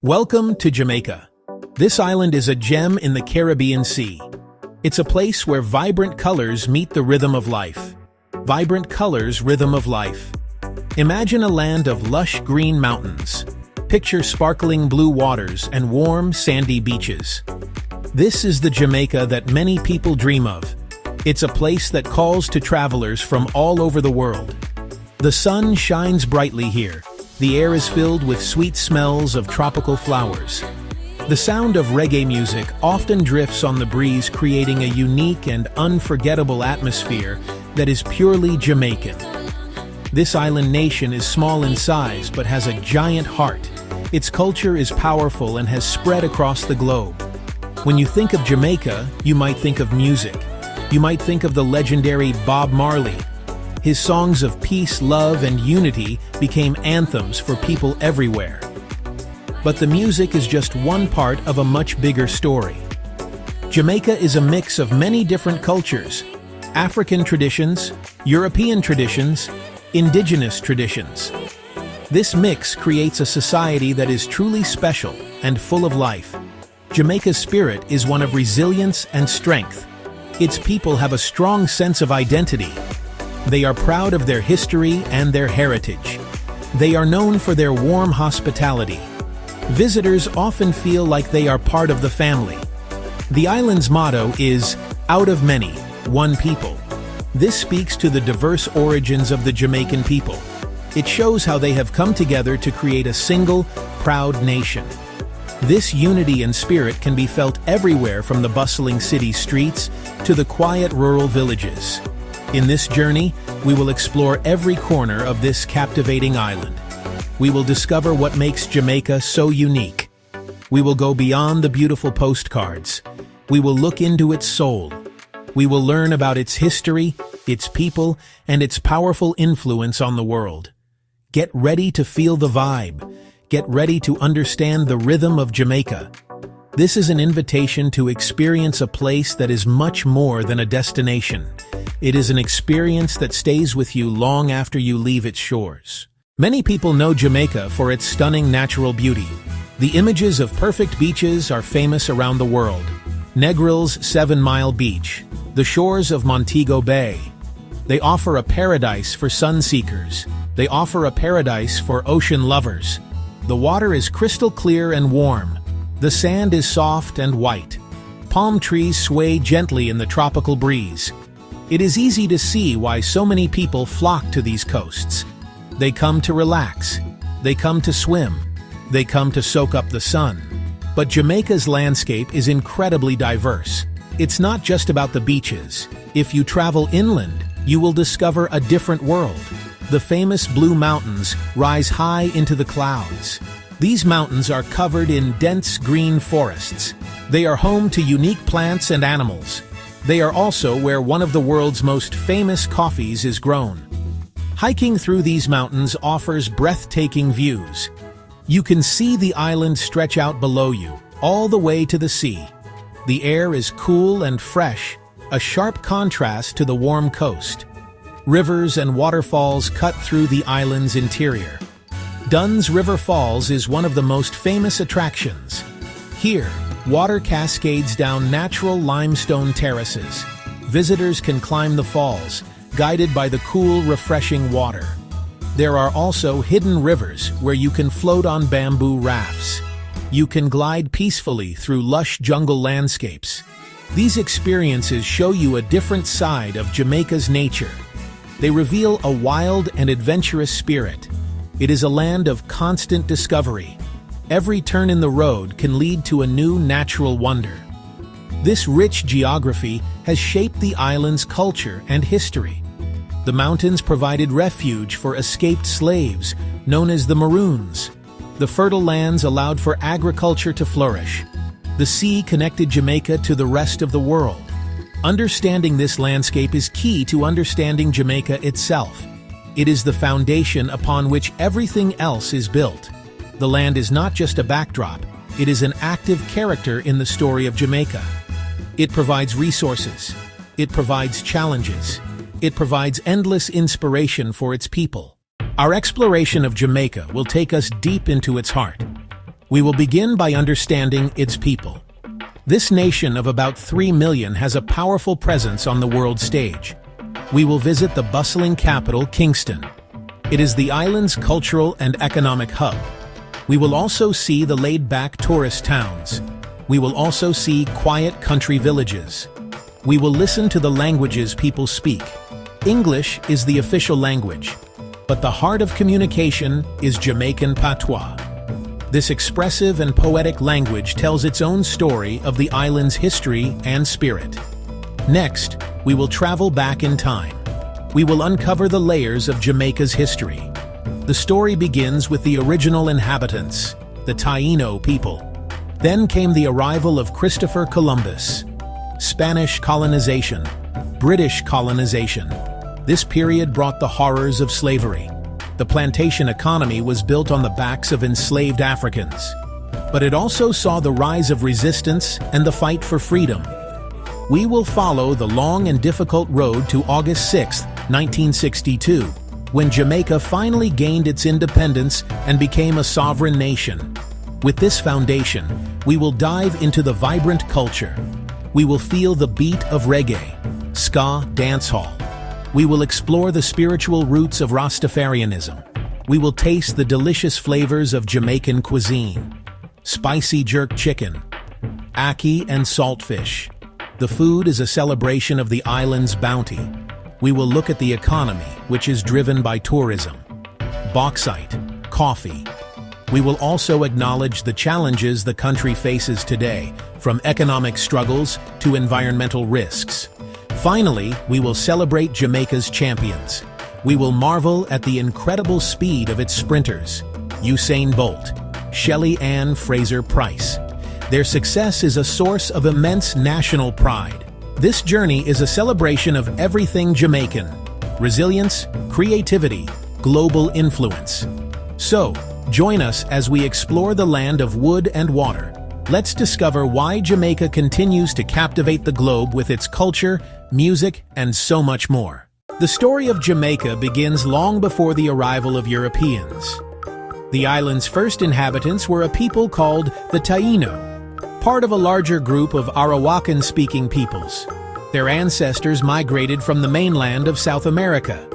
Welcome to Jamaica. This island is a gem in the Caribbean Sea. It's a place where vibrant colors meet the rhythm of life. Vibrant colors, rhythm of life. Imagine a land of lush green mountains. Picture sparkling blue waters and warm, sandy beaches. This is the Jamaica that many people dream of. It's a place that calls to travelers from all over the world. The sun shines brightly here. The air is filled with sweet smells of tropical flowers. The sound of reggae music often drifts on the breeze, creating a unique and unforgettable atmosphere that is purely Jamaican. This island nation is small in size but has a giant heart. Its culture is powerful and has spread across the globe. When you think of Jamaica, you might think of music. You might think of the legendary Bob Marley. His songs of peace, love, and unity became anthems for people everywhere. But the music is just one part of a much bigger story. Jamaica is a mix of many different cultures: African traditions, European traditions, indigenous traditions. This mix creates a society that is truly special and full of life. Jamaica's spirit is one of resilience and strength. Its people have a strong sense of identity. They are proud of their history and their heritage. They are known for their warm hospitality. Visitors often feel like they are part of the family. The island's motto is, "Out of many, one people." This speaks to the diverse origins of the Jamaican people. It shows how they have come together to create a single, proud nation. This unity and spirit can be felt everywhere, from the bustling city streets to the quiet rural villages. In this journey, we will explore every corner of this captivating island. We will discover what makes Jamaica so unique. We will go beyond the beautiful postcards. We will look into its soul. We will learn about its history, its people, and its powerful influence on the world. Get ready to feel the vibe. Get ready to understand the rhythm of Jamaica. This is an invitation to experience a place that is much more than a destination. It is an experience that stays with you long after you leave its shores. Many people know Jamaica for its stunning natural beauty. The images of perfect beaches are famous around the world. Negril's 7-Mile Beach, the shores of Montego Bay. They offer a paradise for sun-seekers. They offer a paradise for ocean lovers. The water is crystal clear and warm. The sand is soft and white. Palm trees sway gently in the tropical breeze. It is easy to see why so many people flock to these coasts. They come to relax. They come to swim. They come to soak up the sun. But Jamaica's landscape is incredibly diverse. It's not just about the beaches. If you travel inland, you will discover a different world. The famous Blue Mountains rise high into the clouds. These mountains are covered in dense green forests. They are home to unique plants and animals. They are also where one of the world's most famous coffees is grown. Hiking through these mountains offers breathtaking views. You can see the island stretch out below you, all the way to the sea. The air is cool and fresh, a sharp contrast to the warm coast. Rivers and waterfalls cut through the island's interior. Dunn's River Falls is one of the most famous attractions. Here, water cascades down natural limestone terraces. Visitors can climb the falls, guided by the cool, refreshing water. There are also hidden rivers where you can float on bamboo rafts. You can glide peacefully through lush jungle landscapes. These experiences show you a different side of Jamaica's nature. They reveal a wild and adventurous spirit. It is a land of constant discovery. Every turn in the road can lead to a new natural wonder. This rich geography has shaped the island's culture and history. The mountains provided refuge for escaped slaves, known as the Maroons. The fertile lands allowed for agriculture to flourish. The sea connected Jamaica to the rest of the world. Understanding this landscape is key to understanding Jamaica itself. It is the foundation upon which everything else is built. The land is not just a backdrop, it is an active character in the story of Jamaica. It provides resources. It provides challenges. It provides endless inspiration for its people. Our exploration of Jamaica will take us deep into its heart. We will begin by understanding its people. This nation of about 3 million has a powerful presence on the world stage. We will visit the bustling capital, Kingston. It is the island's cultural and economic hub. We will also see the laid-back tourist towns. We will also see quiet country villages. We will listen to the languages people speak. English is the official language, but the heart of communication is Jamaican patois. This expressive and poetic language tells its own story of the island's history and spirit. Next, we will travel back in time. We will uncover the layers of Jamaica's history. The story begins with the original inhabitants, the Taino people. Then came the arrival of Christopher Columbus. Spanish colonization, British colonization. This period brought the horrors of slavery. The plantation economy was built on the backs of enslaved Africans. But it also saw the rise of resistance and the fight for freedom. We will follow the long and difficult road to August 6, 1962, when Jamaica finally gained its independence and became a sovereign nation. With this foundation, we will dive into the vibrant culture. We will feel the beat of reggae, ska, dancehall. We will explore the spiritual roots of Rastafarianism. We will taste the delicious flavors of Jamaican cuisine. Spicy jerk chicken, ackee and saltfish. The food is a celebration of the island's bounty. We will look at the economy, which is driven by tourism, bauxite, coffee. We will also acknowledge the challenges the country faces today, from economic struggles to environmental risks. Finally, we will celebrate Jamaica's champions. We will marvel at the incredible speed of its sprinters, Usain Bolt, Shelley Ann Fraser-Price. Their success is a source of immense national pride. This journey is a celebration of everything Jamaican: resilience, creativity, global influence. So, join us as we explore the land of wood and water. Let's discover why Jamaica continues to captivate the globe with its culture, music, and so much more. The story of Jamaica begins long before the arrival of Europeans. The island's first inhabitants were a people called the Taino, part of a larger group of Arawakan-speaking peoples. Their ancestors migrated from the mainland of South America.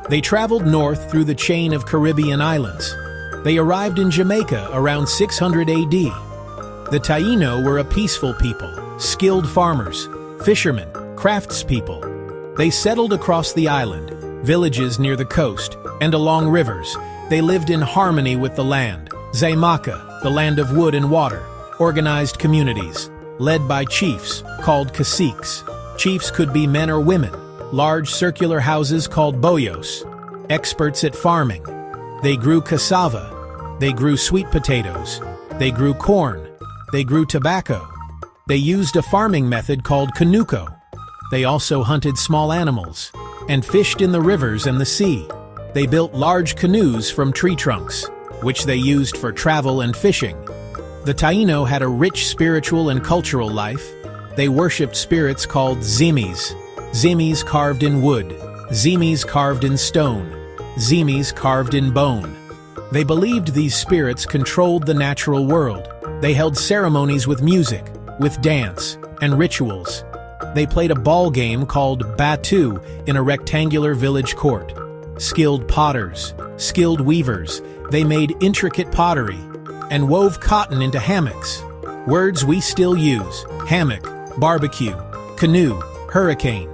They traveled north through the chain of Caribbean islands. They arrived in Jamaica around 600 AD. The Taino were a peaceful people, skilled farmers, fishermen, craftspeople. They settled across the island, villages near the coast, and along rivers. They lived in harmony with the land, Jamaica, the land of wood and water, organized communities, led by chiefs, called caciques. Chiefs could be men or women, large circular houses called boyos, experts at farming. They grew cassava, they grew sweet potatoes, they grew corn, they grew tobacco. They used a farming method called canuco. They also hunted small animals and fished in the rivers and the sea. They built large canoes from tree trunks, which they used for travel and fishing. The Taino had a rich spiritual and cultural life. They worshipped spirits called zimis, zimis carved in wood, zimis carved in stone, zimis carved in bone. They believed these spirits controlled the natural world. They held ceremonies with music, with dance, and rituals. They played a ball game called batu in a rectangular village court. Skilled potters, skilled weavers, they made intricate pottery and wove cotton into hammocks. Words we still use: hammock, barbecue, canoe, hurricane.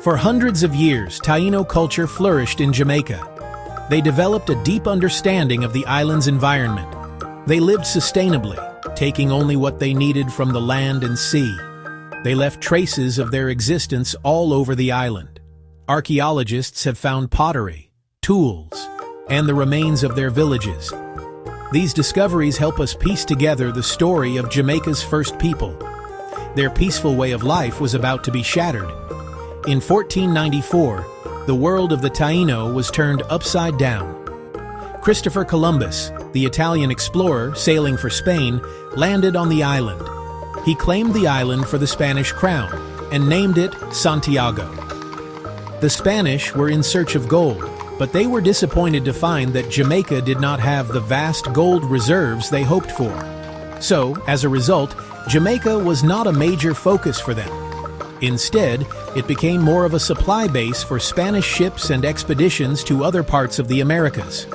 For hundreds of years, Taino culture flourished in Jamaica. They developed a deep understanding of the island's environment. They lived sustainably, taking only what they needed from the land and sea. They left traces of their existence all over the island. Archaeologists have found pottery, tools, and the remains of their villages. These discoveries help us piece together the story of Jamaica's first people. Their peaceful way of life was about to be shattered. In 1494, the world of the Taino was turned upside down. Christopher Columbus, the Italian explorer sailing for Spain, landed on the island. He claimed the island for the Spanish crown and named it Santiago. The Spanish were in search of gold, But they were disappointed to find that Jamaica did not have the vast gold reserves they hoped for. So, as a result, Jamaica was not a major focus for them. Instead, it became more of a supply base for Spanish ships and expeditions to other parts of the Americas.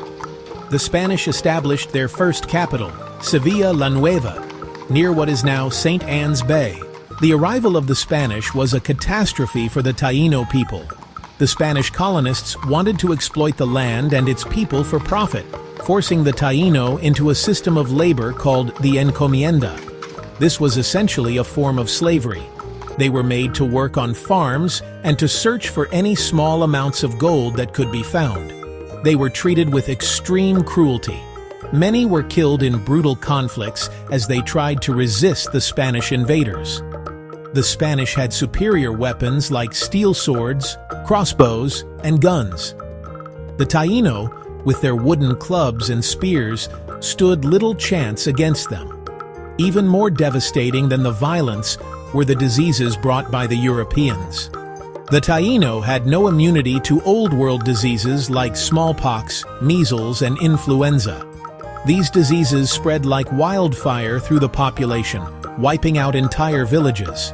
The Spanish established their first capital, Sevilla la Nueva, near what is now St. Anne's Bay. The arrival of the Spanish was a catastrophe for the Taíno people. The Spanish colonists wanted to exploit the land and its people for profit, forcing the Taíno into a system of labor called the encomienda. This was essentially a form of slavery. They were made to work on farms and to search for any small amounts of gold that could be found. They were treated with extreme cruelty. Many were killed in brutal conflicts as they tried to resist the Spanish invaders. The Spanish had superior weapons like steel swords, crossbows, and guns. The Taíno, with their wooden clubs and spears, stood little chance against them. Even more devastating than the violence were the diseases brought by the Europeans. The Taíno had no immunity to Old World diseases like smallpox, measles, and influenza. These diseases spread like wildfire through the population, wiping out entire villages.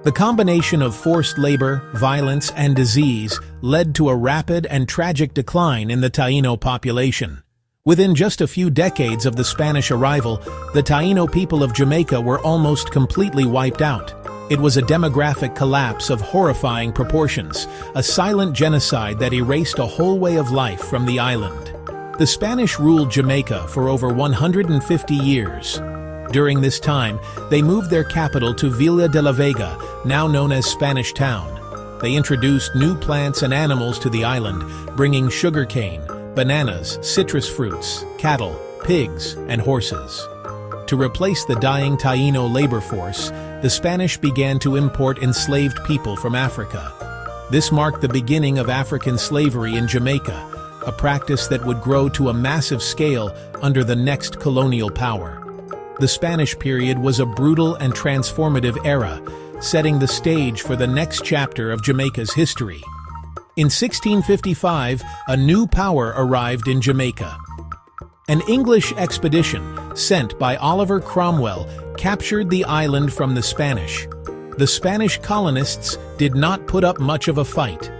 The combination of forced labor, violence, and disease led to a rapid and tragic decline in the Taíno population. Within just a few decades of the Spanish arrival, the Taíno people of Jamaica were almost completely wiped out. It was a demographic collapse of horrifying proportions, a silent genocide that erased a whole way of life from the island. The Spanish ruled Jamaica for over 150 years. During this time, they moved their capital to Villa de la Vega, now known as Spanish Town. They introduced new plants and animals to the island, bringing sugarcane, bananas, citrus fruits, cattle, pigs, and horses. To replace the dying Taíno labor force, the Spanish began to import enslaved people from Africa. This marked the beginning of African slavery in Jamaica, a practice that would grow to a massive scale under the next colonial power. The Spanish period was a brutal and transformative era, setting the stage for the next chapter of Jamaica's history. In 1655, a new power arrived in Jamaica. An English expedition, sent by Oliver Cromwell, captured the island from the Spanish. The Spanish colonists did not put up much of a fight.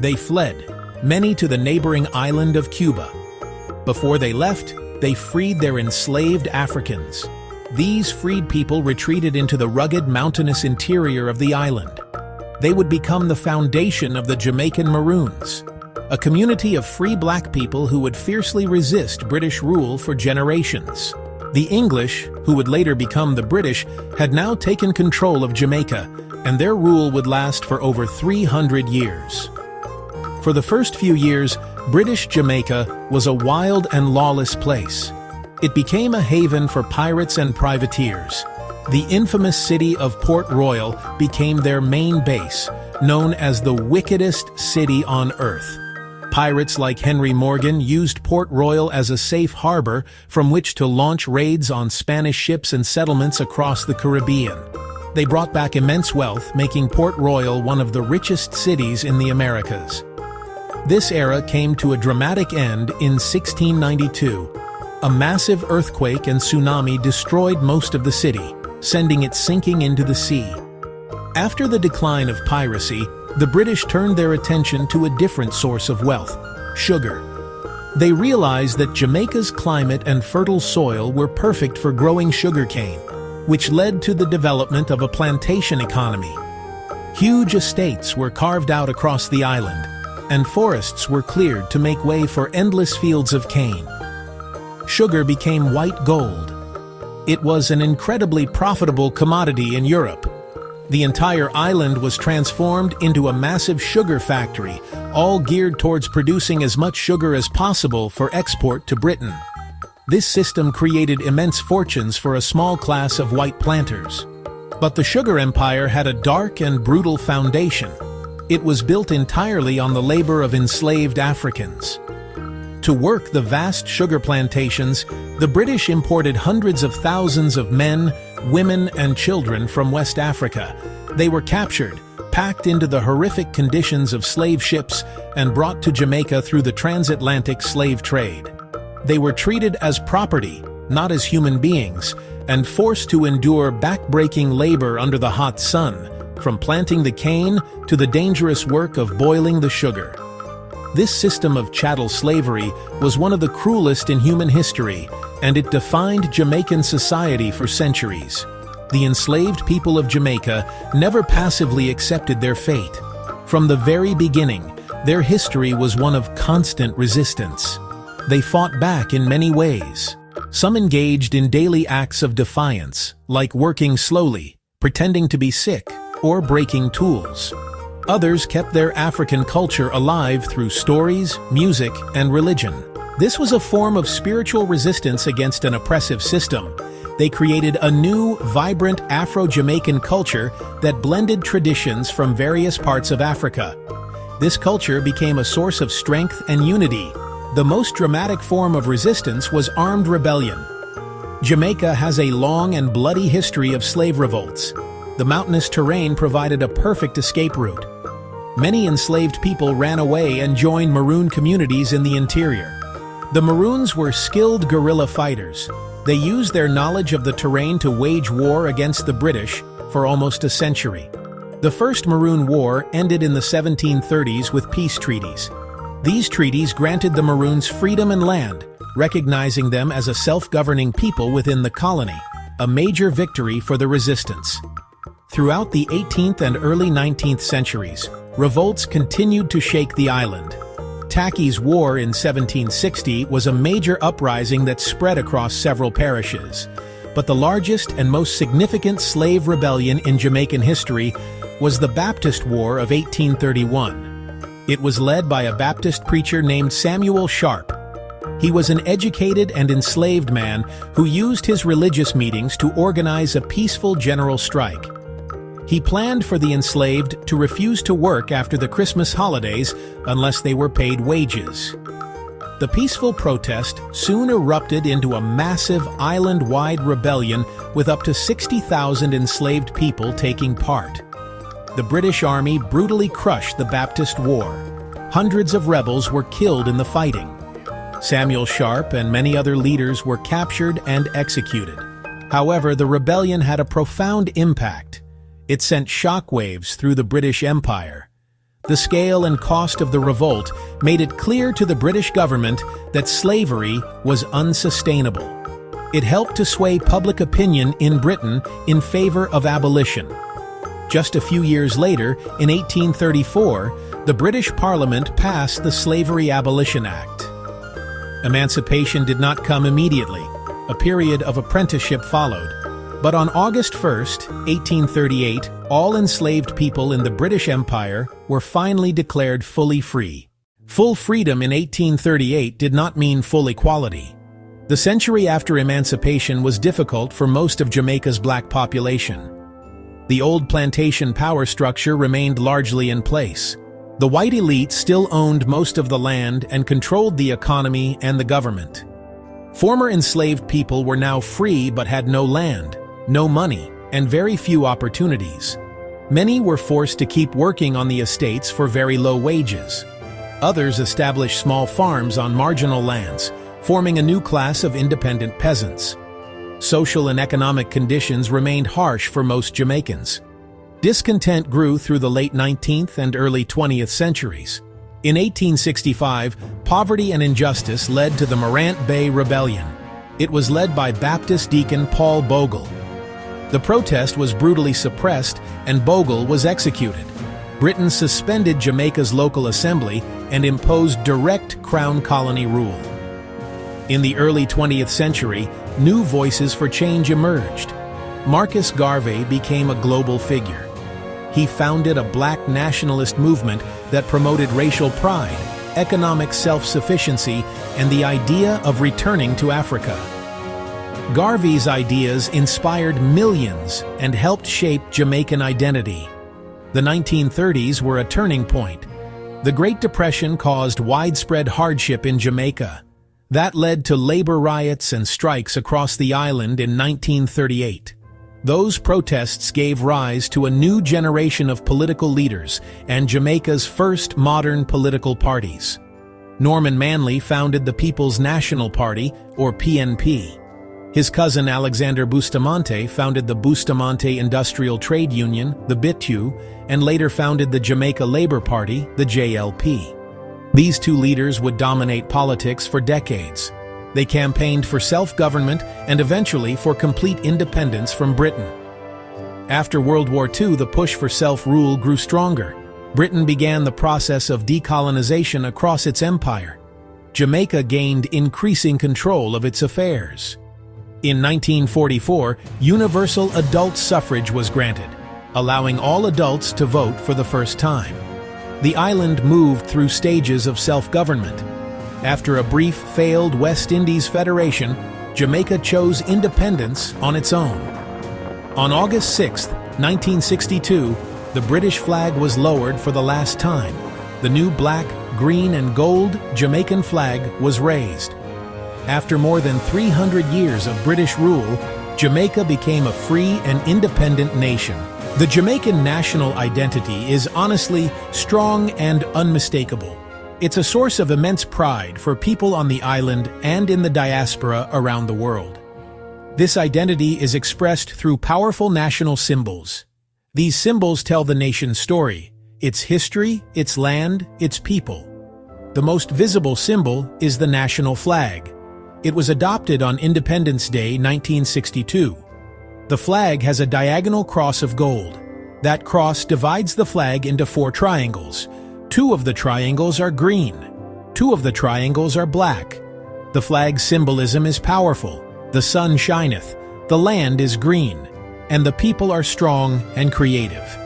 They fled, many to the neighboring island of Cuba. Before they left, they freed their enslaved Africans. These freed people retreated into the rugged mountainous interior of the island. They would become the foundation of the Jamaican Maroons, a community of free black people who would fiercely resist British rule for generations. The English, who would later become the British, had now taken control of Jamaica, and their rule would last for over 300 years. For the first few years, British Jamaica was a wild and lawless place. It became a haven for pirates and privateers. The infamous city of Port Royal became their main base, known as the wickedest city on earth. Pirates like Henry Morgan used Port Royal as a safe harbor from which to launch raids on Spanish ships and settlements across the Caribbean. They brought back immense wealth, making Port Royal one of the richest cities in the Americas. This era came to a dramatic end in 1692. A massive earthquake and tsunami destroyed most of the city, sending it sinking into the sea. After the decline of piracy, the British turned their attention to a different source of wealth: sugar. They realized that Jamaica's climate and fertile soil were perfect for growing sugarcane, which led to the development of a plantation economy. Huge estates were carved out across the island, and forests were cleared to make way for endless fields of cane. Sugar became white gold. It was an incredibly profitable commodity in Europe. The entire island was transformed into a massive sugar factory, all geared towards producing as much sugar as possible for export to Britain. This system created immense fortunes for a small class of white planters. But the sugar empire had a dark and brutal foundation. It was built entirely on the labor of enslaved Africans. To work the vast sugar plantations, the British imported hundreds of thousands of men, women, and children from West Africa. They were captured, packed into the horrific conditions of slave ships and brought to Jamaica through the transatlantic slave trade. They were treated as property, not as human beings, and forced to endure back-breaking labor under the hot sun, from planting the cane to the dangerous work of boiling the sugar. This system of chattel slavery was one of the cruelest in human history, and it defined Jamaican society for centuries. The enslaved people of Jamaica never passively accepted their fate. From the very beginning, their history was one of constant resistance. They fought back in many ways. Some engaged in daily acts of defiance, like working slowly, pretending to be sick, or breaking tools. Others kept their African culture alive through stories, music, and religion. This was a form of spiritual resistance against an oppressive system. They created a new, vibrant Afro-Jamaican culture that blended traditions from various parts of Africa. This culture became a source of strength and unity. The most dramatic form of resistance was armed rebellion. Jamaica has a long and bloody history of slave revolts. The mountainous terrain provided a perfect escape route. Many enslaved people ran away and joined Maroon communities in the interior. The Maroons were skilled guerrilla fighters. They used their knowledge of the terrain to wage war against the British for almost a century. The First Maroon War ended in the 1730s with peace treaties. These treaties granted the Maroons freedom and land, recognizing them as a self-governing people within the colony, a major victory for the resistance. Throughout the 18th and early 19th centuries, revolts continued to shake the island. Tacky's War in 1760 was a major uprising that spread across several parishes. But the largest and most significant slave rebellion in Jamaican history was the Baptist War of 1831. It was led by a Baptist preacher named Samuel Sharp. He was an educated and enslaved man who used his religious meetings to organize a peaceful general strike. He planned for the enslaved to refuse to work after the Christmas holidays unless they were paid wages. The peaceful protest soon erupted into a massive island-wide rebellion with up to 60,000 enslaved people taking part. The British Army brutally crushed the Baptist War. Hundreds of rebels were killed in the fighting. Samuel Sharp and many other leaders were captured and executed. However, the rebellion had a profound impact. It sent shockwaves through the British Empire. The scale and cost of the revolt made it clear to the British government that slavery was unsustainable. It helped to sway public opinion in Britain in favor of abolition. Just a few years later, in 1834, the British Parliament passed the Slavery Abolition Act. Emancipation did not come immediately. A period of apprenticeship followed. But on August 1, 1838, all enslaved people in the British Empire were finally declared fully free. Full freedom in 1838 did not mean full equality. The century after emancipation was difficult for most of Jamaica's black population. The old plantation power structure remained largely in place. The white elite still owned most of the land and controlled the economy and the government. Former enslaved people were now free but had no land, no money, and very few opportunities. Many were forced to keep working on the estates for very low wages. Others established small farms on marginal lands, forming a new class of independent peasants. Social and economic conditions remained harsh for most Jamaicans. Discontent grew through the late 19th and early 20th centuries. In 1865, poverty and injustice led to the Morant Bay Rebellion. It was led by Baptist deacon Paul Bogle. The protest was brutally suppressed and Bogle was executed. Britain suspended Jamaica's local assembly and imposed direct Crown colony rule. In the early 20th century, new voices for change emerged. Marcus Garvey became a global figure. He founded a black nationalist movement that promoted racial pride, economic self-sufficiency, and the idea of returning to Africa. Garvey's ideas inspired millions and helped shape Jamaican identity. The 1930s were a turning point. The Great Depression caused widespread hardship in Jamaica. That led to labor riots and strikes across the island in 1938. Those protests gave rise to a new generation of political leaders and Jamaica's first modern political parties. Norman Manley founded the People's National Party, or PNP. His cousin Alexander Bustamante founded the Bustamante Industrial Trade Union, the BITU, and later founded the Jamaica Labour Party, the JLP. These two leaders would dominate politics for decades. They campaigned for self-government and eventually for complete independence from Britain. After World War II, the push for self-rule grew stronger. Britain began the process of decolonization across its empire. Jamaica gained increasing control of its affairs. In 1944, universal adult suffrage was granted, allowing all adults to vote for the first time. The island moved through stages of self-government. After a brief failed West Indies Federation, Jamaica chose independence on its own. On August 6, 1962, the British flag was lowered for the last time. The new black, green, and gold Jamaican flag was raised. After more than 300 years of British rule, Jamaica became a free and independent nation. The Jamaican national identity is honestly strong and unmistakable. It's a source of immense pride for people on the island and in the diaspora around the world. This identity is expressed through powerful national symbols. These symbols tell the nation's story, its history, its land, its people. The most visible symbol is the national flag. It was adopted on Independence Day 1962. The flag has a diagonal cross of gold. That cross divides the flag into 4 triangles. 2 of the triangles are green. 2 of the triangles are black. The flag's symbolism is powerful. The sun shineth, the land is green, and the people are strong and creative.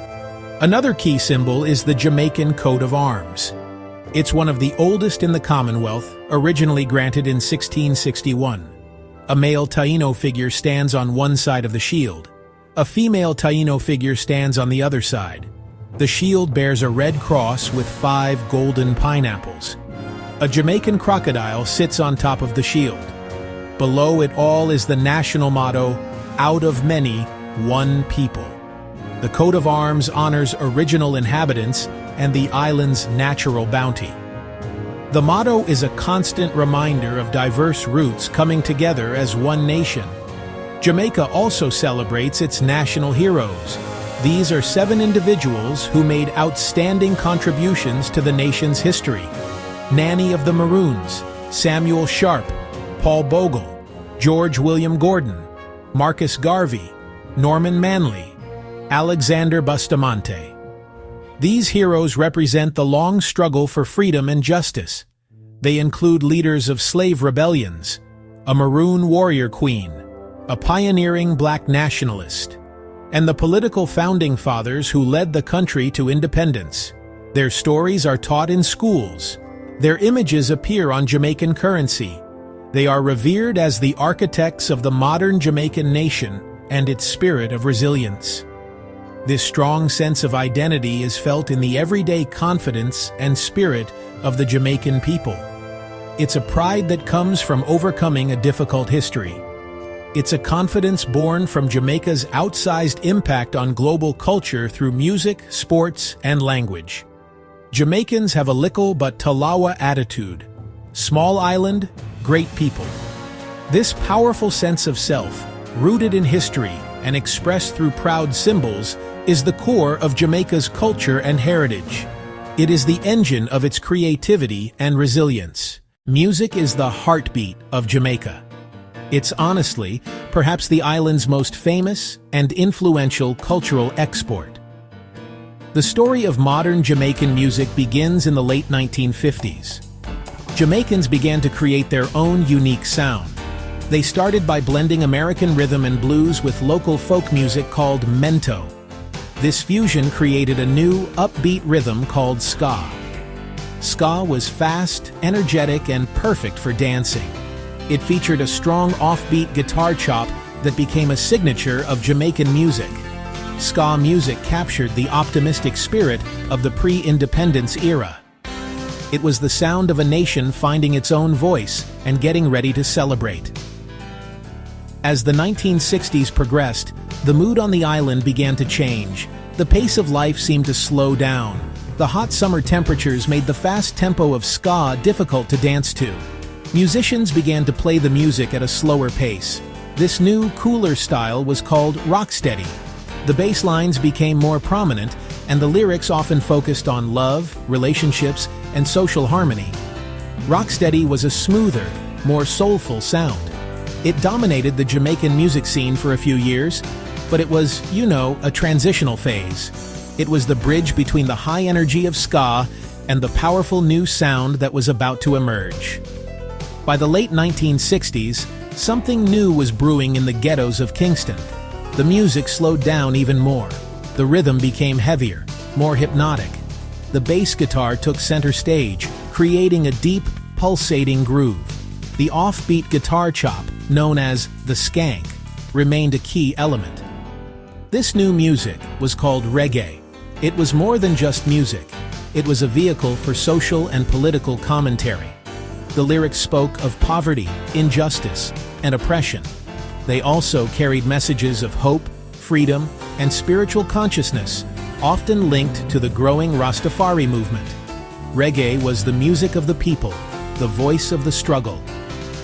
Another key symbol is the Jamaican coat of arms. It's one of the oldest in the Commonwealth, originally granted in 1661. A male Taino figure stands on one side of the shield. A female Taino figure stands on the other side. The shield bears a red cross with 5 golden pineapples. A Jamaican crocodile sits on top of the shield. Below it all is the national motto, "Out of many, one people." The coat of arms honors original inhabitants and the island's natural bounty. The motto is a constant reminder of diverse roots coming together as one nation. Jamaica also celebrates its national heroes. These are 7 individuals who made outstanding contributions to the nation's history. Nanny of the Maroons, Samuel Sharp, Paul Bogle, George William Gordon, Marcus Garvey, Norman Manley, Alexander Bustamante. These heroes represent the long struggle for freedom and justice. They include leaders of slave rebellions, a Maroon warrior queen, a pioneering black nationalist, and the political founding fathers who led the country to independence. Their stories are taught in schools. Their images appear on Jamaican currency. They are revered as the architects of the modern Jamaican nation and its spirit of resilience. This strong sense of identity is felt in the everyday confidence and spirit of the Jamaican people. It's a pride that comes from overcoming a difficult history. It's a confidence born from Jamaica's outsized impact on global culture through music, sports, and language. Jamaicans have a little but Talawa attitude. Small island, great people. This powerful sense of self, rooted in history and expressed through proud symbols, is the core of Jamaica's culture and heritage. It is the engine of its creativity and resilience. Music is the heartbeat of Jamaica. It's honestly, perhaps the island's most famous and influential cultural export. The story of modern Jamaican music begins in the late 1950s. Jamaicans began to create their own unique sound. They started by blending American rhythm and blues with local folk music called mento. This fusion created a new, upbeat rhythm called ska. Ska was fast, energetic, and perfect for dancing. It featured a strong offbeat guitar chop that became a signature of Jamaican music. Ska music captured the optimistic spirit of the pre-independence era. It was the sound of a nation finding its own voice and getting ready to celebrate. As the 1960s progressed, the mood on the island began to change. The pace of life seemed to slow down. The hot summer temperatures made the fast tempo of ska difficult to dance to. Musicians began to play the music at a slower pace. This new, cooler style was called rocksteady. The bass lines became more prominent, and the lyrics often focused on love, relationships, and social harmony. Rocksteady was a smoother, more soulful sound. It dominated the Jamaican music scene for a few years, but it was, a transitional phase. It was the bridge between the high energy of ska and the powerful new sound that was about to emerge. By the late 1960s, something new was brewing in the ghettos of Kingston. The music slowed down even more. The rhythm became heavier, more hypnotic. The bass guitar took center stage, creating a deep, pulsating groove. The offbeat guitar chop, known as the skank, remained a key element. This new music was called reggae. It was more than just music. It was a vehicle for social and political commentary. The lyrics spoke of poverty, injustice, and oppression. They also carried messages of hope, freedom, and spiritual consciousness, often linked to the growing Rastafari movement. Reggae was the music of the people, the voice of the struggle.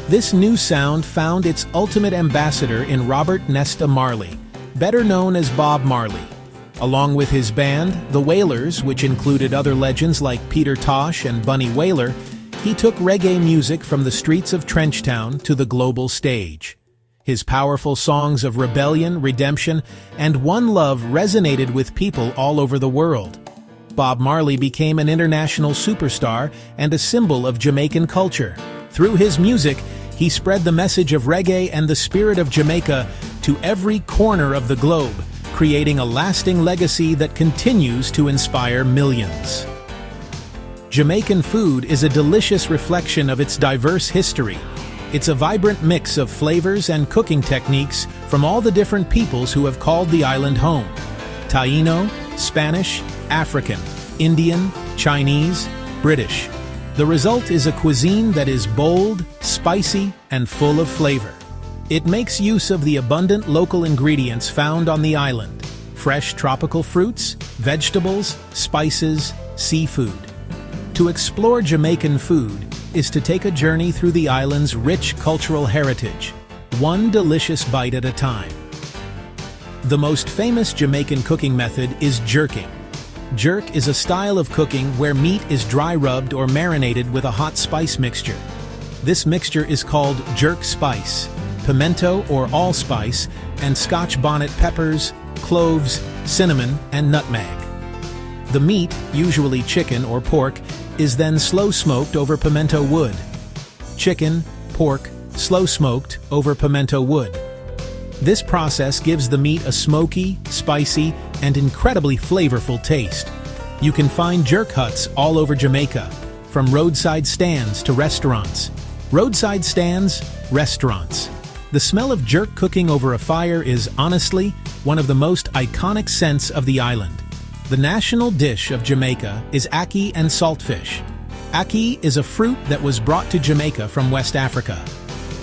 This new sound found its ultimate ambassador in Robert Nesta Marley, better known as Bob Marley. Along with his band, the Wailers, which included other legends like Peter Tosh and Bunny Wailer, he took reggae music from the streets of Trenchtown to the global stage. His powerful songs of rebellion, redemption, and one love resonated with people all over the world. Bob Marley became an international superstar and a symbol of Jamaican culture. Through his music, he spread the message of reggae and the spirit of Jamaica to every corner of the globe, creating a lasting legacy that continues to inspire millions. Jamaican food is a delicious reflection of its diverse history. It's a vibrant mix of flavors and cooking techniques from all the different peoples who have called the island home. Taino, Spanish, African, Indian, Chinese, British. The result is a cuisine that is bold, spicy, and full of flavor. It makes use of the abundant local ingredients found on the island: fresh tropical fruits, vegetables, spices, seafood. To explore Jamaican food is to take a journey through the island's rich cultural heritage, one delicious bite at a time. The most famous Jamaican cooking method is jerking. Jerk is a style of cooking where meat is dry rubbed or marinated with a hot spice mixture. This mixture is called jerk spice, pimento or allspice, and Scotch bonnet peppers, cloves, cinnamon, and nutmeg. The meat, usually chicken or pork, is then slow smoked over pimento wood. Chicken, pork, slow smoked over pimento wood. This process gives the meat a smoky, spicy, and incredibly flavorful taste. You can find jerk huts all over Jamaica, from roadside stands to restaurants. Roadside stands, restaurants. The smell of jerk cooking over a fire is, honestly, one of the most iconic scents of the island. The national dish of Jamaica is ackee and saltfish. Ackee is a fruit that was brought to Jamaica from West Africa.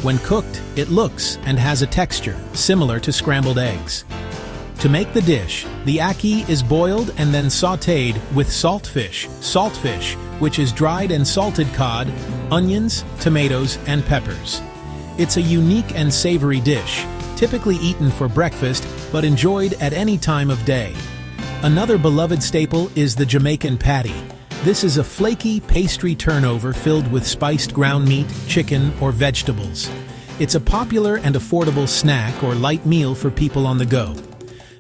When cooked, it looks and has a texture similar to scrambled eggs. To make the dish, the ackee is boiled and then sautéed with saltfish, which is dried and salted cod, onions, tomatoes, and peppers. It's a unique and savory dish, typically eaten for breakfast but enjoyed at any time of day. Another beloved staple is the Jamaican patty. This is a flaky pastry turnover filled with spiced ground meat, chicken, or vegetables. It's a popular and affordable snack or light meal for people on the go.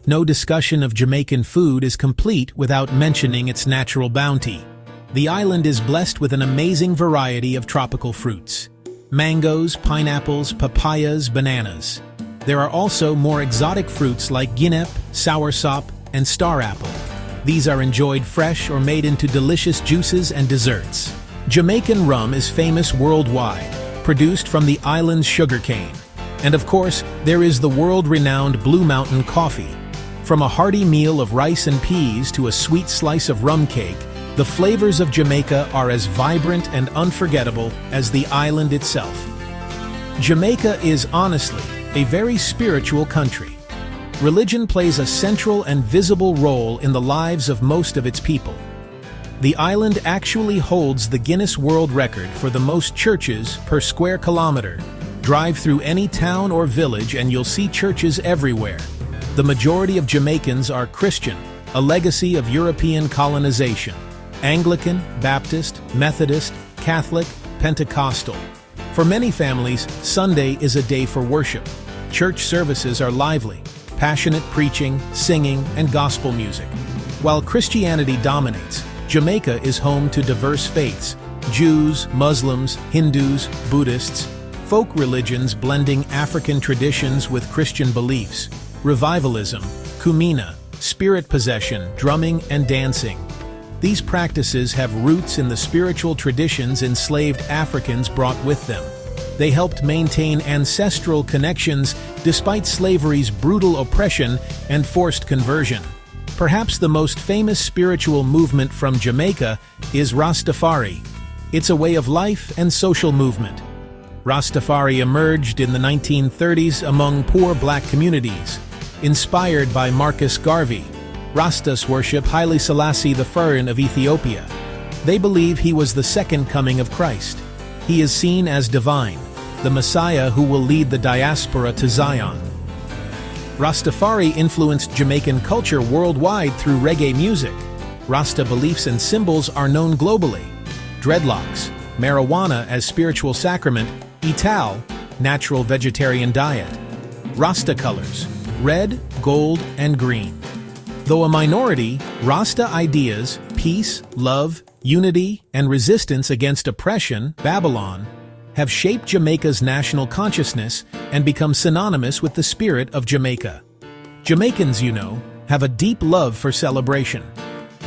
No discussion of Jamaican food is complete without mentioning its natural bounty. The island is blessed with an amazing variety of tropical fruits: mangoes, pineapples, papayas, bananas. There are also more exotic fruits like guinep, soursop, and star apple. These are enjoyed fresh or made into delicious juices and desserts. Jamaican rum is famous worldwide, produced from the island's sugarcane. And of course, there is the world-renowned Blue Mountain coffee. From a hearty meal of rice and peas to a sweet slice of rum cake, the flavors of Jamaica are as vibrant and unforgettable as the island itself. Jamaica is honestly a very spiritual country. Religion plays a central and visible role in the lives of most of its people. The island actually holds the Guinness World Record for the most churches per square kilometer. Drive through any town or village and you'll see churches everywhere. The majority of Jamaicans are Christian, a legacy of European colonization. Anglican, Baptist, Methodist, Catholic, Pentecostal. For many families, Sunday is a day for worship. Church services are lively, passionate preaching, singing, and gospel music. While Christianity dominates, Jamaica is home to diverse faiths: Jews, Muslims, Hindus, Buddhists, folk religions blending African traditions with Christian beliefs, revivalism, kumina, spirit possession, drumming, and dancing. These practices have roots in the spiritual traditions enslaved Africans brought with them. They helped maintain ancestral connections despite slavery's brutal oppression and forced conversion. Perhaps the most famous spiritual movement from Jamaica is Rastafari. It's a way of life and social movement. Rastafari emerged in the 1930s among poor black communities. Inspired by Marcus Garvey, Rastas worship Haile Selassie I of Ethiopia. They believe he was the second coming of Christ. He is seen as divine, the Messiah who will lead the diaspora to Zion. Rastafari influenced Jamaican culture worldwide through reggae music. Rasta beliefs and symbols are known globally. Dreadlocks, marijuana as spiritual sacrament, Ital, natural vegetarian diet. Rasta colors, red, gold, and green. Though a minority, Rasta ideas, peace, love, unity, and resistance against oppression, Babylon, have shaped Jamaica's national consciousness and become synonymous with the spirit of Jamaica. Jamaicans, have a deep love for celebration.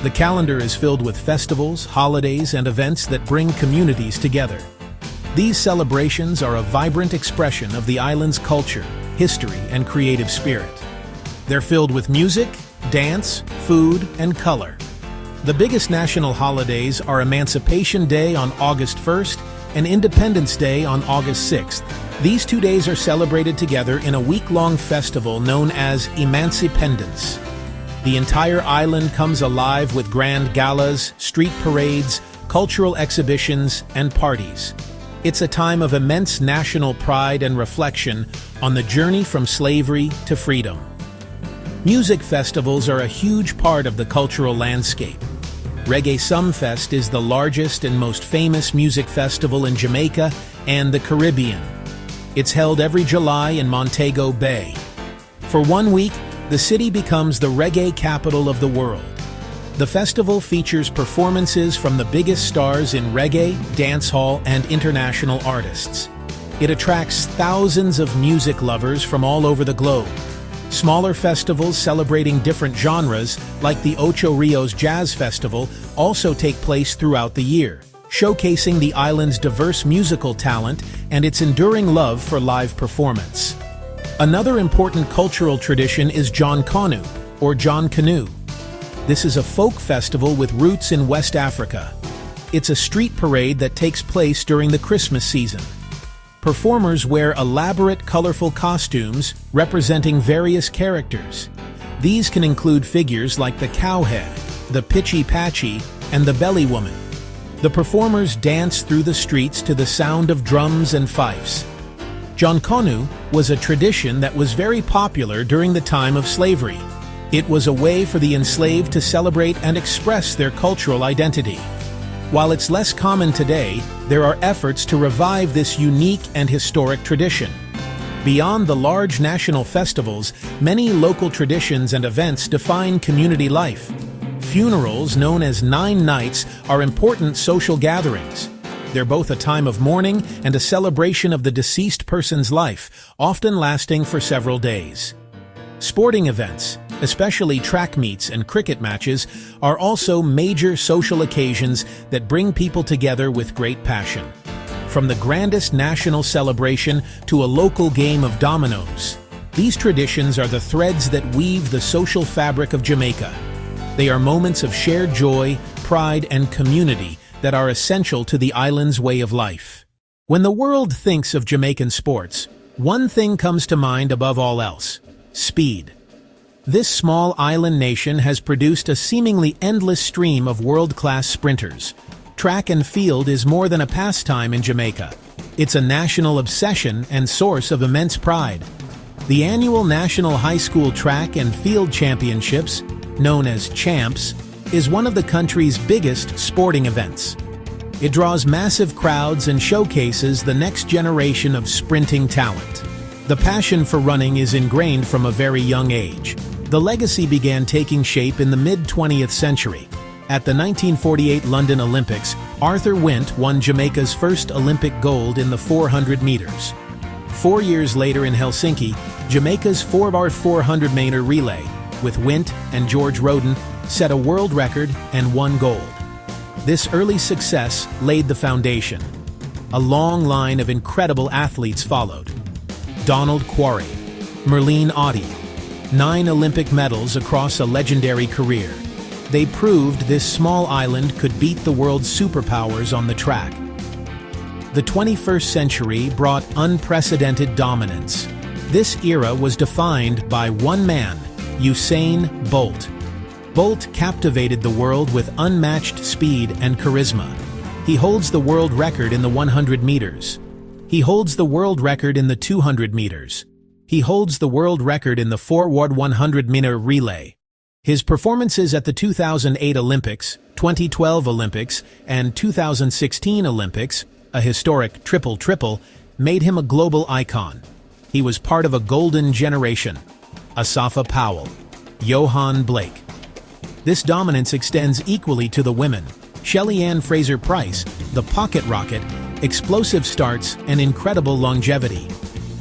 The calendar is filled with festivals, holidays, and events that bring communities together. These celebrations are a vibrant expression of the island's culture, history, and creative spirit. They're filled with music, dance, food, and color. The biggest national holidays are Emancipation Day on August 1st and Independence Day on August 6th. These 2 days are celebrated together in a week-long festival known as Emancipendence. The entire island comes alive with grand galas, street parades, cultural exhibitions, and parties. It's a time of immense national pride and reflection on the journey from slavery to freedom. Music festivals are a huge part of the cultural landscape. Reggae Sumfest is the largest and most famous music festival in Jamaica and the Caribbean. It's held every July in Montego Bay. For 1 week, the city becomes the reggae capital of the world. The festival features performances from the biggest stars in reggae, dancehall, and international artists. It attracts thousands of music lovers from all over the globe. Smaller festivals celebrating different genres, like the Ocho Rios Jazz Festival, also take place throughout the year, showcasing the island's diverse musical talent and its enduring love for live performance. Another important cultural tradition is John Canoe, or John Canoe. This is a folk festival with roots in West Africa. It's a street parade that takes place during the Christmas season. Performers wear elaborate, colorful costumes representing various characters. These can include figures like the cowhead, the pitchy patchy, and the belly woman. The performers dance through the streets to the sound of drums and fifes. John Canoe was a tradition that was very popular during the time of slavery. It was a way for the enslaved to celebrate and express their cultural identity. While it's less common today, there are efforts to revive this unique and historic tradition. Beyond the large national festivals, many local traditions and events define community life. Funerals, known as 9 nights, are important social gatherings. They're both a time of mourning and a celebration of the deceased person's life, often lasting for several days. Sporting events, especially track meets and cricket matches, are also major social occasions that bring people together with great passion. From the grandest national celebration to a local game of dominoes, these traditions are the threads that weave the social fabric of Jamaica. They are moments of shared joy, pride, and community that are essential to the island's way of life. When the world thinks of Jamaican sports, One thing comes to mind above all else: speed. This small island nation has produced a seemingly endless stream of world-class sprinters. Track and field is more than a pastime in Jamaica. It's a national obsession and source of immense pride. The annual National High School Track and Field Championships, known as Champs, is one of the country's biggest sporting events. It draws massive crowds and showcases the next generation of sprinting talent. The passion for running is ingrained from a very young age. The legacy began taking shape in the mid-20th century. At the 1948 London Olympics, Arthur Wint won Jamaica's first Olympic gold in the 400 meters. 4 years later in Helsinki, Jamaica's 4x400-meter relay, with Wint and George Roden, set a world record and won gold. This early success laid the foundation. A long line of incredible athletes followed. Donald Quarry, Merlene Ottey, 9 Olympic medals across a legendary career. They proved this small island could beat the world's superpowers on the track. The 21st century brought unprecedented dominance. This era was defined by one man, Usain Bolt. Bolt captivated the world with unmatched speed and charisma. He holds the world record in the 100 meters. He holds the world record in the 200 meters. He holds the world record in the 4x100-meter relay. His performances at the 2008 Olympics, 2012 Olympics, and 2016 Olympics, a historic triple-triple, made him a global icon. He was part of a golden generation. Asafa Powell, Johan Blake. This dominance extends equally to the women. Shelly Ann Fraser-Price, the pocket rocket, explosive starts, and incredible longevity.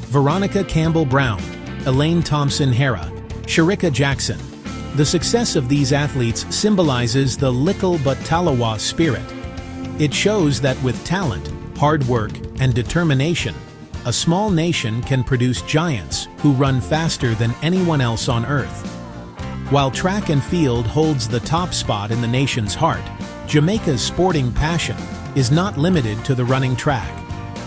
Veronica Campbell-Brown, Elaine Thompson-Herah, Sharika Jackson. The success of these athletes symbolizes the Likil but Talawa spirit. It shows that with talent, hard work, and determination, a small nation can produce giants who run faster than anyone else on Earth. While track and field holds the top spot in the nation's heart, Jamaica's sporting passion is not limited to the running track.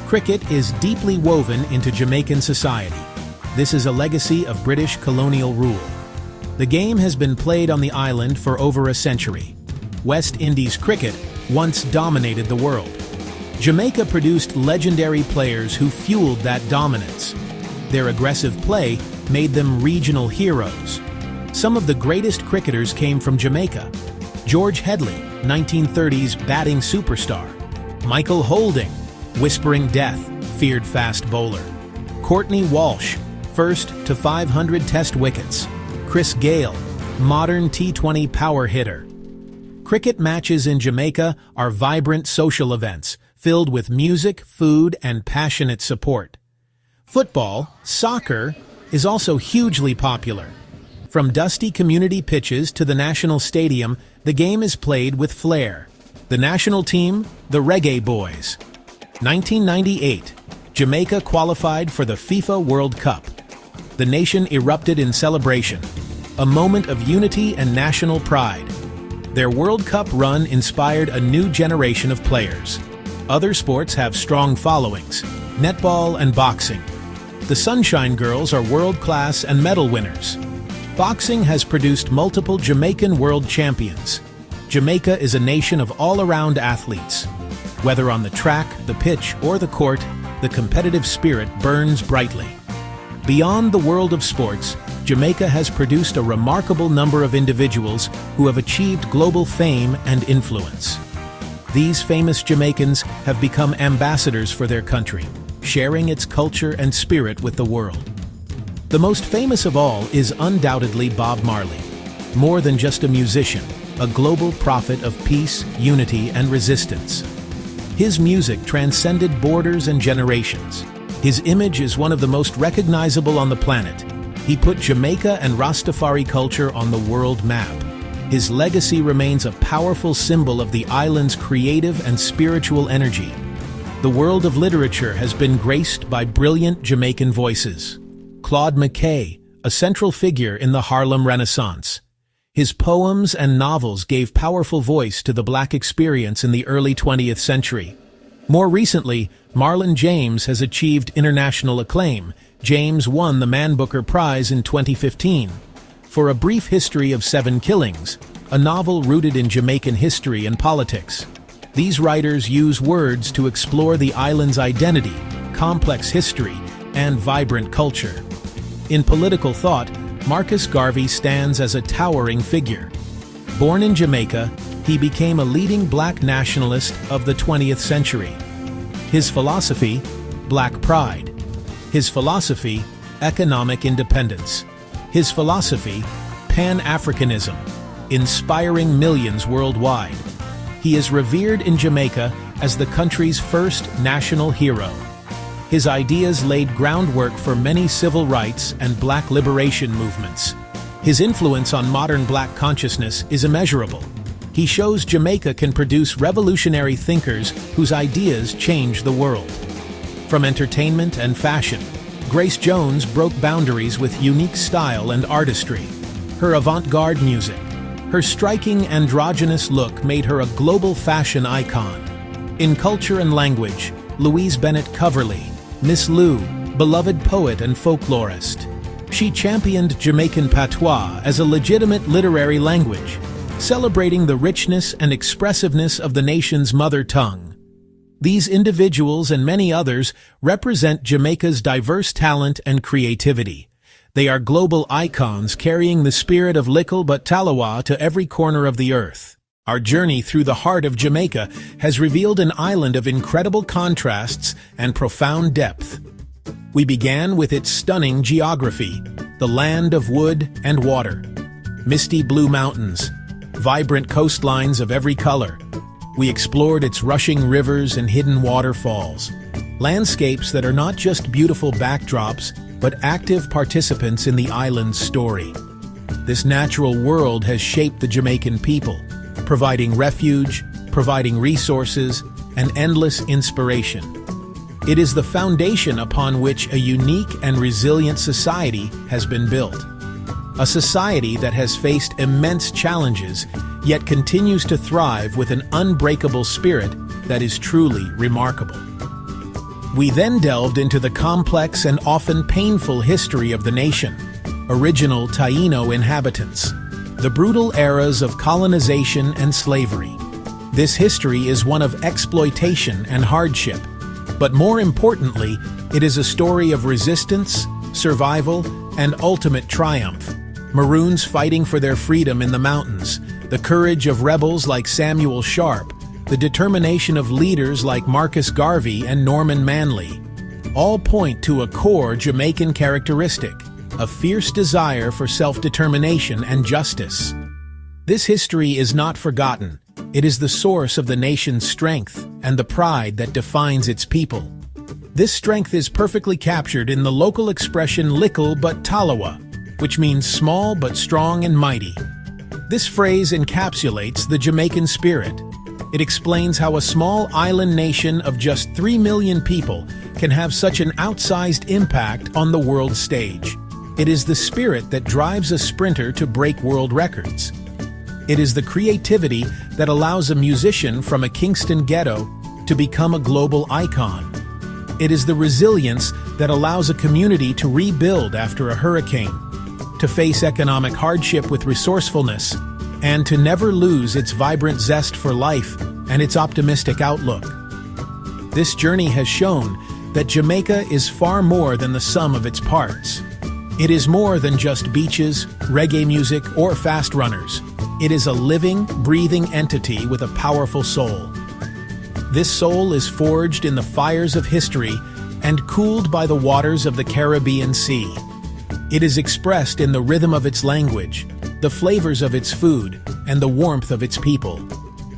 Cricket is deeply woven into Jamaican society. This is a legacy of British colonial rule. The game has been played on the island for over a century. West Indies cricket once dominated the world. Jamaica produced legendary players who fueled that dominance. Their aggressive play made them regional heroes. Some of the greatest cricketers came from Jamaica. George Headley, 1930s batting superstar. Michael Holding, whispering death, feared fast bowler. Courtney Walsh, first to 500 test wickets. Chris Gayle, modern T20 power hitter. Cricket matches in Jamaica are vibrant social events, filled with music, food, and passionate support. Football, soccer, is also hugely popular. From dusty community pitches to the national stadium, the game is played with flair. The national team, the Reggae Boys. 1998, Jamaica qualified for the FIFA World Cup. The nation erupted in celebration, a moment of unity and national pride. Their World Cup run inspired a new generation of players. Other sports have strong followings: netball and boxing. The Sunshine Girls are world-class and medal winners. Boxing has produced multiple Jamaican world champions. Jamaica is a nation of all-around athletes. Whether on the track, the pitch, or the court, the competitive spirit burns brightly. Beyond the world of sports, Jamaica has produced a remarkable number of individuals who have achieved global fame and influence. These famous Jamaicans have become ambassadors for their country, sharing its culture and spirit with the world. The most famous of all is undoubtedly Bob Marley. More than just a musician, a global prophet of peace, unity, and resistance. His music transcended borders and generations. His image is one of the most recognizable on the planet. He put Jamaica and Rastafari culture on the world map. His legacy remains a powerful symbol of the island's creative and spiritual energy. The world of literature has been graced by brilliant Jamaican voices. Claude McKay, a central figure in the Harlem Renaissance. His poems and novels gave powerful voice to the Black experience in the early 20th century. More recently, Marlon James has achieved international acclaim, James won the Man Booker Prize in 2015 for A Brief History of Seven Killings, a novel rooted in Jamaican history and politics. These writers use words to explore the island's identity, complex history, and vibrant culture. In political thought, Marcus Garvey stands as a towering figure. Born in Jamaica, he became a leading black nationalist of the 20th century. His philosophy, Black Pride. His philosophy, economic independence. His philosophy, Pan-Africanism, inspiring millions worldwide. He is revered in Jamaica as the country's first national hero. His ideas laid groundwork for many civil rights and black liberation movements. His influence on modern black consciousness is immeasurable. He shows Jamaica can produce revolutionary thinkers whose ideas change the world. From entertainment and fashion, Grace Jones broke boundaries with unique style and artistry. Her avant-garde music, her striking androgynous look made her a global fashion icon. In culture and language, Louise Bennett Coverley, Miss Lou, beloved poet and folklorist. She championed Jamaican patois as a legitimate literary language, celebrating the richness and expressiveness of the nation's mother tongue. These individuals and many others represent Jamaica's diverse talent and creativity. They are global icons carrying the spirit of Likil but Talawa to every corner of the earth. Our journey through the heart of Jamaica has revealed an island of incredible contrasts and profound depth. We began with its stunning geography, the land of wood and water. Misty blue mountains, vibrant coastlines of every color. We explored its rushing rivers and hidden waterfalls. Landscapes that are not just beautiful backdrops, but active participants in the island's story. This natural world has shaped the Jamaican people, providing refuge, providing resources, and endless inspiration. It is the foundation upon which a unique and resilient society has been built. A society that has faced immense challenges, yet continues to thrive with an unbreakable spirit that is truly remarkable. We then delved into the complex and often painful history of the nation, original Taino inhabitants, the brutal eras of colonization and slavery. This history is one of exploitation and hardship, but more importantly, it is a story of resistance, survival, and ultimate triumph. Maroons fighting for their freedom in the mountains, the courage of rebels like Samuel Sharp, the determination of leaders like Marcus Garvey and Norman Manley, all point to a core Jamaican characteristic, a fierce desire for self-determination and justice. This history is not forgotten. It is the source of the nation's strength and the pride that defines its people. This strength is perfectly captured in the local expression Likil but Talawa, which means small but strong and mighty. This phrase encapsulates the Jamaican spirit. It explains how a small island nation of just 3 million people can have such an outsized impact on the world stage. It is the spirit that drives a sprinter to break world records. It is the creativity that allows a musician from a Kingston ghetto to become a global icon. It is the resilience that allows a community to rebuild after a hurricane, to face economic hardship with resourcefulness, and to never lose its vibrant zest for life and its optimistic outlook. This journey has shown that Jamaica is far more than the sum of its parts. It is more than just beaches, reggae music, or fast runners. It is a living, breathing entity with a powerful soul. This soul is forged in the fires of history and cooled by the waters of the Caribbean Sea. It is expressed in the rhythm of its language, the flavors of its food, and the warmth of its people.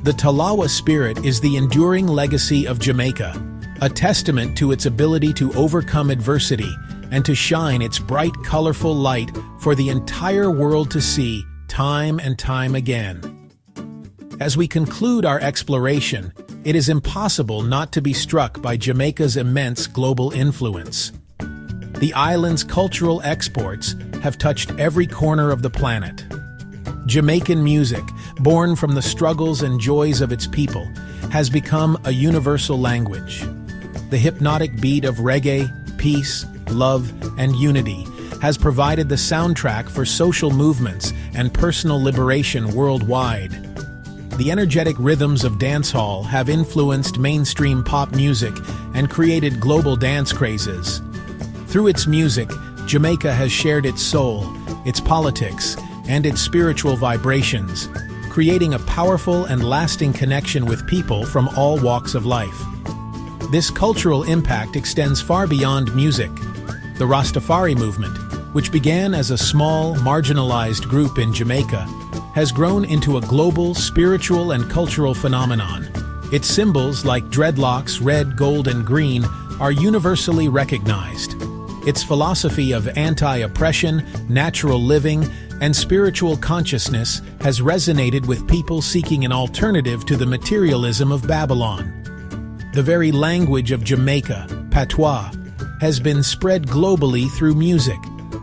The Talawa spirit is the enduring legacy of Jamaica, a testament to its ability to overcome adversity and to shine its bright, colorful light for the entire world to see time and time again. As we conclude our exploration, it is impossible not to be struck by Jamaica's immense global influence. The island's cultural exports have touched every corner of the planet. Jamaican music, born from the struggles and joys of its people, has become a universal language. The hypnotic beat of reggae, peace, love, and unity, has provided the soundtrack for social movements and personal liberation worldwide. The energetic rhythms of dancehall have influenced mainstream pop music and created global dance crazes. Through its music, Jamaica has shared its soul, its politics, and its spiritual vibrations, creating a powerful and lasting connection with people from all walks of life. This cultural impact extends far beyond music. The Rastafari movement, which began as a small, marginalized group in Jamaica, has grown into a global spiritual and cultural phenomenon. Its symbols like dreadlocks, red, gold, and green, are universally recognized. Its philosophy of anti-oppression, natural living, and spiritual consciousness has resonated with people seeking an alternative to the materialism of Babylon. The very language of Jamaica, patois, has been spread globally through music,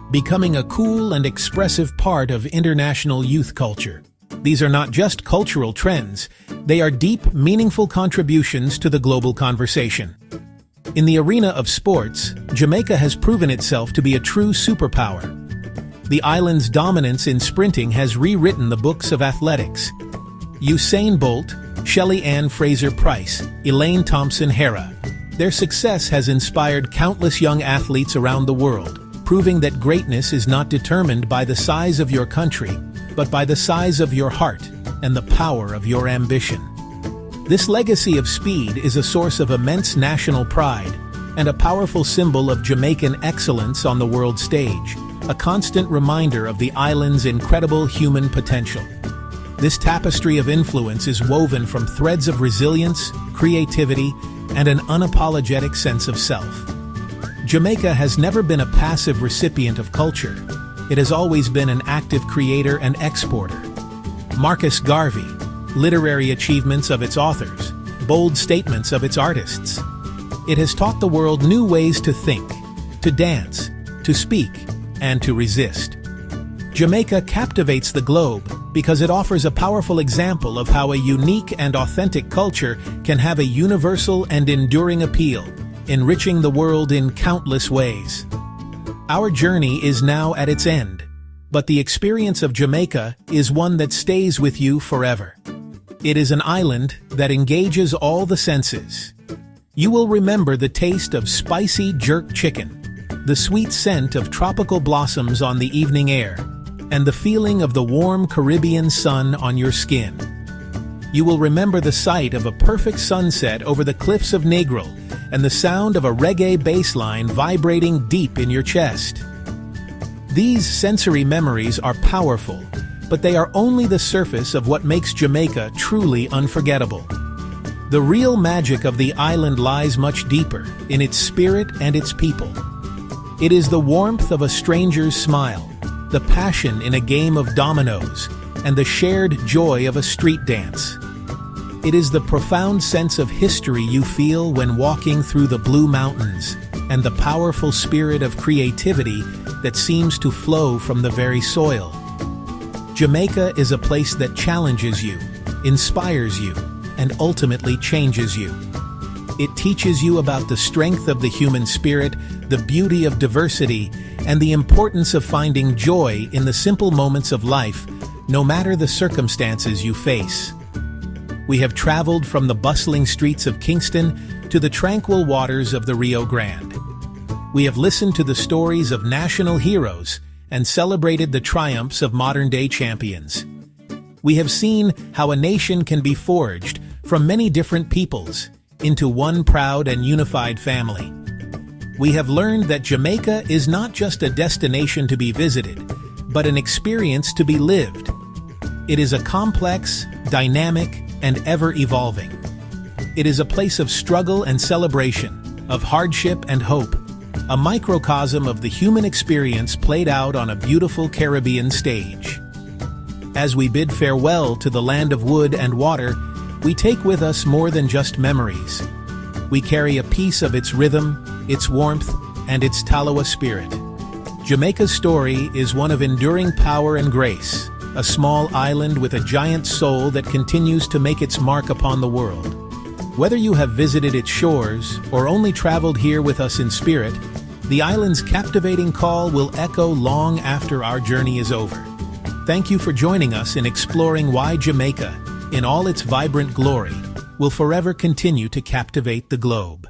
becoming a cool and expressive part of international youth culture. These are not just cultural trends, they are deep, meaningful contributions to the global conversation. In the arena of sports, Jamaica has proven itself to be a true superpower. The island's dominance in sprinting has rewritten the books of athletics. Usain Bolt, Shelley Ann Fraser-Price, Elaine Thompson-Herah. Their success has inspired countless young athletes around the world, proving that greatness is not determined by the size of your country, but by the size of your heart and the power of your ambition. This legacy of speed is a source of immense national pride and a powerful symbol of Jamaican excellence on the world stage, a constant reminder of the island's incredible human potential. This tapestry of influence is woven from threads of resilience, creativity, and an unapologetic sense of self. Jamaica has never been a passive recipient of culture. It has always been an active creator and exporter. Marcus Garvey, literary achievements of its authors, bold statements of its artists. It has taught the world new ways to think, to dance, to speak, and to resist. Jamaica captivates the globe because it offers a powerful example of how a unique and authentic culture can have a universal and enduring appeal, enriching the world in countless ways. Our journey is now at its end, but the experience of Jamaica is one that stays with you forever. It is an island that engages all the senses. You will remember the taste of spicy jerk chicken, the sweet scent of tropical blossoms on the evening air, and the feeling of the warm Caribbean sun on your skin. You will remember the sight of a perfect sunset over the cliffs of Negril and the sound of a reggae bass line vibrating deep in your chest. These sensory memories are powerful, but they are only the surface of what makes Jamaica truly unforgettable. The real magic of the island lies much deeper, in its spirit and its people. It is the warmth of a stranger's smile, the passion in a game of dominoes, and the shared joy of a street dance. It is the profound sense of history you feel when walking through the Blue Mountains, and the powerful spirit of creativity that seems to flow from the very soil. Jamaica is a place that challenges you, inspires you, and ultimately changes you. It teaches you about the strength of the human spirit, the beauty of diversity, and the importance of finding joy in the simple moments of life, no matter the circumstances you face. We have traveled from the bustling streets of Kingston to the tranquil waters of the Rio Grande. We have listened to the stories of national heroes and celebrated the triumphs of modern-day champions. We have seen how a nation can be forged from many different peoples into one proud and unified family. We have learned that Jamaica is not just a destination to be visited, but an experience to be lived. It is a complex, dynamic, and ever-evolving. It is a place of struggle and celebration, of hardship and hope, a microcosm of the human experience played out on a beautiful Caribbean stage. As we bid farewell to the land of wood and water, we take with us more than just memories. We carry a piece of its rhythm, its warmth, and its Taloa spirit. Jamaica's story is one of enduring power and grace, a small island with a giant soul that continues to make its mark upon the world. Whether you have visited its shores or only traveled here with us in spirit, The island's captivating call will echo long after our journey is over. Thank you for joining us in exploring why Jamaica, in all its vibrant glory, will forever continue to captivate the globe.